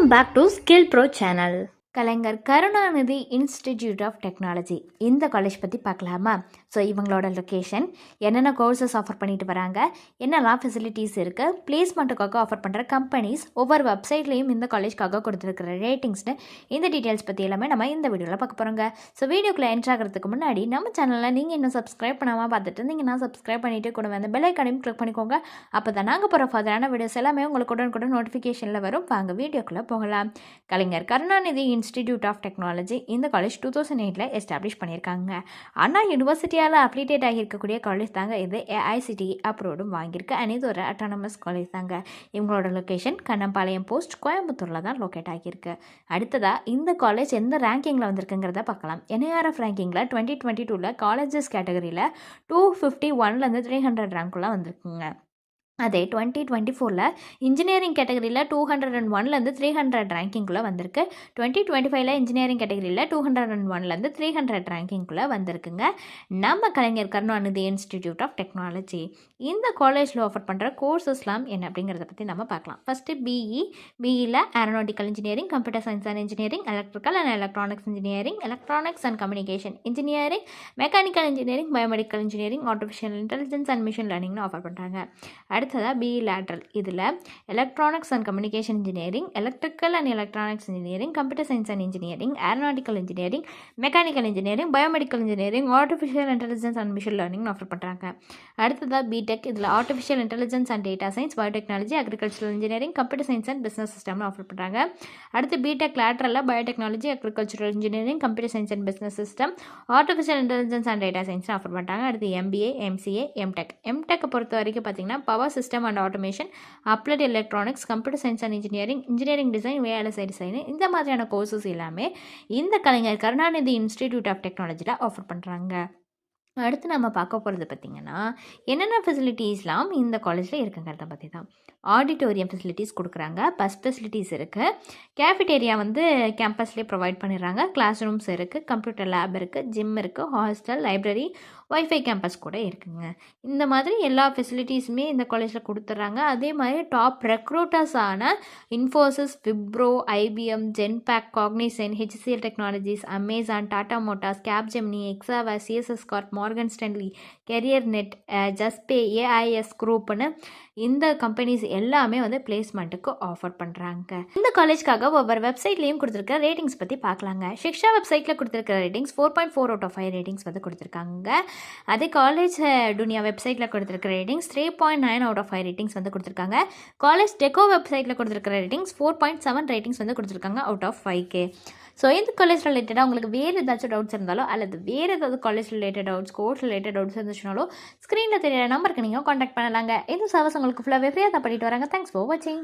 Welcome back to skill pro channel. Kalaignar Karunanidhi institute of technology இந்த college பற்றி பார்க்கலாமா? So இவங்களோட லொக்கேஷன், என்னென்ன கோர்சஸ் ஆஃபர் பண்ணிட்டு வராங்க, என்னெல்லாம் ஃபெசிலிட்டிஸ் இருக்குது, பிளேஸ்மெண்ட்டுக்காக ஆஃபர் பண்ணுற கம்பெனிஸ், ஒவ்வொரு வெப்சைட்லேயும் இந்த காலேஜ்க்காக கொடுத்துருக்கிற ரேட்டிங்ஸ்னு இந்த டீட்டெயில்ஸ் பற்றி எல்லாமே நம்ம இந்த வீடியோவில் பார்க்க போகிறோங்க. ஸோ வீடியோக்குள்ளே என்ட்ரு ஆகிறதுக்கு முன்னாடி நம்ம சேனலில் நீங்கள் இன்னும் சப்ஸ்கிரைப் பண்ணாமல் பார்த்துட்டு இருந்தீங்கன்னா சப்ஸ்கிரைப் பண்ணிவிட்டு கூட வந்து பெல் ஐக்கானையும் கிளிக் பண்ணிக்கோங்க. அப்போ தான் நாங்கள் போகிற ஃபர்தரான வீடியோஸ் எல்லாமே உங்களுக்கு உடனுக்குடன் நோட்டிஃபிகேஷனில் வரும். வாங்க வீடியோக்குள்ளே போகலாம். கலைஞர் கருணாநிதி இன்ஸ்டிடியூட் ஆஃப் டெக்னாலஜி இந்த காலேஜ் 2008 எஸ்டாப்ளிஷ் பண்ணியிருக்காங்க. அண்ணா யூனிவர்சிட்டியால் அப்ளிகேட் ஆகியிருக்கக்கூடிய காலேஜ் தாங்க இது. ஏஐசிடிஇ அப்ரூவ்டும் வாங்கியிருக்கு. அண்ட் இது ஒரு அட்டானமஸ் காலேஜ் தாங்க. இவங்களோட லொக்கேஷன் கண்ணம்பாளையம் போஸ்ட், கோயம்புத்தூரில் தான் லொக்கேட் ஆகியிருக்கு. அடுத்ததாக இந்த காலேஜ் எந்த ரேங்கிங்கில் வந்திருக்குங்கிறத பார்க்கலாம். என்ஐஆர்எஃப் ரேங்கிங்கில் 2022 காலேஜஸ் கேட்டகரியில் 251லேருந்து 300 ரேங்க்குள்ளே வந்திருக்குங்க. அதே 2024 இன்ஜினியரிங் கேட்டகரியில் 201லேருந்து 300 ரேங்கிங்குள்ளே வந்திருக்கு. 2025 இன்ஜினியரிங் கேட்டகரியில் 201லேருந்து 300 ரேங்கிங்குள்ளே வந்திருக்குங்க. நம்ம கலைஞர் கருணாநிதி இன்ஸ்டிடியூட் ஆஃப் டெக்னாலஜி இந்த காலேஜில் ஆஃபர் பண்ணுற கோர்சஸ்லாம் என்ன அப்படிங்கிறத பற்றி நம்ம பார்க்கலாம். ஃபஸ்ட்டு பிஇயில் aeronautical engineering, computer science and engineering, electrical and electronics engineering, electronics and communication engineering, mechanical engineering, biomedical engineering, artificial intelligence and machine லேர்னிங்னு ஆஃபர் பண்ணுறாங்க. அடுத்ததாக பிஇ லேட்ரல், இதில் electronics and communication engineering, electrical and electronics engineering, computer science and engineering, aeronautical engineering, mechanical engineering, biomedical engineering, artificial intelligence and machine learning offer பண்ணுறாங்க. அடுத்ததாக B Tech, இதில் artificial intelligence and data science, biotechnology, agricultural engineering, computer science and business சிஸ்டம்னு offer பண்ணுறாங்க. அடுத்து B Tech லேட்ரலில் biotechnology, agricultural engineering, computer science and business system, artificial intelligence and data science offer பண்ணுறாங்க. அடுத்து MBA, MCA, M Tech பொறுத்த வரைக்கும் பார்த்தீங்கன்னா power system and automation, applied electronics, computer science and engineering design, வேலை டிசைன், இந்த மாதிரியான கோர்சஸ் எல்லாமே இந்த கலைஞர் கருணாநிதி இன்ஸ்டிடியூட் ஆஃப் டெக்னாலஜியில் ஆஃபர் பண்ணுறாங்க. அடுத்து நம்ம பார்க்க போகிறது பார்த்திங்கன்னா என்னென்ன ஃபெசிலிட்டிஸ்லாம் இந்த காலேஜில் இருக்குங்கிறத பற்றி தான். ஆடிட்டோரியம் ஃபெசிலிட்டிஸ் கொடுக்குறாங்க, பஸ் ஃபெசிலிட்டிஸ் இருக்குது, கேஃபிடேரியா வந்து கேம்பஸ்லேயே ப்ரொவைட் பண்ணிடுறாங்க, கிளாஸ் ரூம்ஸ் இருக்குது, கம்ப்யூட்டர் லேப் இருக்குது, ஜிம் இருக்குது, ஹாஸ்டல், லைப்ரரி, ஒய்ஃபை கேம்பஸ் கூட இருக்குங்க. இந்த மாதிரி எல்லா ஃபெசிலிட்டிஸுமே இந்த காலேஜில் கொடுத்துட்றாங்க. அதே மாதிரி டாப் ரெக்ரூட்டர்ஸான Infosys, Wipro, IBM, Genpact, Cognizant, HCL technologies, Amazon, Tata motors, Capgemini, எக்ஸாவா, CSS Corp, Morgan Stanley, Career Net, Juspay, AIS குரூப்னு இந்த கம்பெனிஸ் எல்லாமே வந்து பிளேஸ்மெண்ட்டுக்கு ஆஃபர் பண்ணுறாங்க. இந்த காலேஜ்க்காக ஒவ்வொரு வெப்சைட்லேயும் கொடுத்துருக்க ரேட்டிங்ஸ் பற்றி பார்க்கலாங்க. ஷிக்ஷா வெப்சைட்டில் கொடுத்துருக்க ரேட்டிங்ஸ் 4.4/5 ரேட்டிங்ஸ் வந்து கொடுத்துருக்காங்க. அதே காலேஜ் துனியா வெப்சைட்டில் கொடுத்துருக்க ரேட்டிங்ஸ் 3.9/5 ரேட்டிங்ஸ் வந்து கொடுத்துருக்காங்க. காலேஜ் டெக்கோ வெப்சைட்டில் கொடுத்துருக்க ரேட்டிங்ஸ் 4.7 ரேட்டிங்ஸ் வந்து கொடுத்துருக்காங்க அவுட் ஆஃப் 5K. ஸோ இந்த காலேஜ் ரிலேட்டடாக உங்களுக்கு வேறு ஏதாச்சும் டவுட்ஸ் இருந்தாலோ அல்லது வேறு ஏதாவது college related doubts, course related doubts இருந்துச்சுனாலும் ஸ்க்ரீனில் தெரியிற நம்பருக்கு நீங்கள் காண்டாக்ட் பண்ணலாங்க. இந்த சர்வீஸ் உங்களுக்கு ஃபுல்லாகவே ஃப்ரீயாக தான் பண்ணிட்டு வராங்க. தேங்க்ஸ் ஃபார் வாட்சிங்.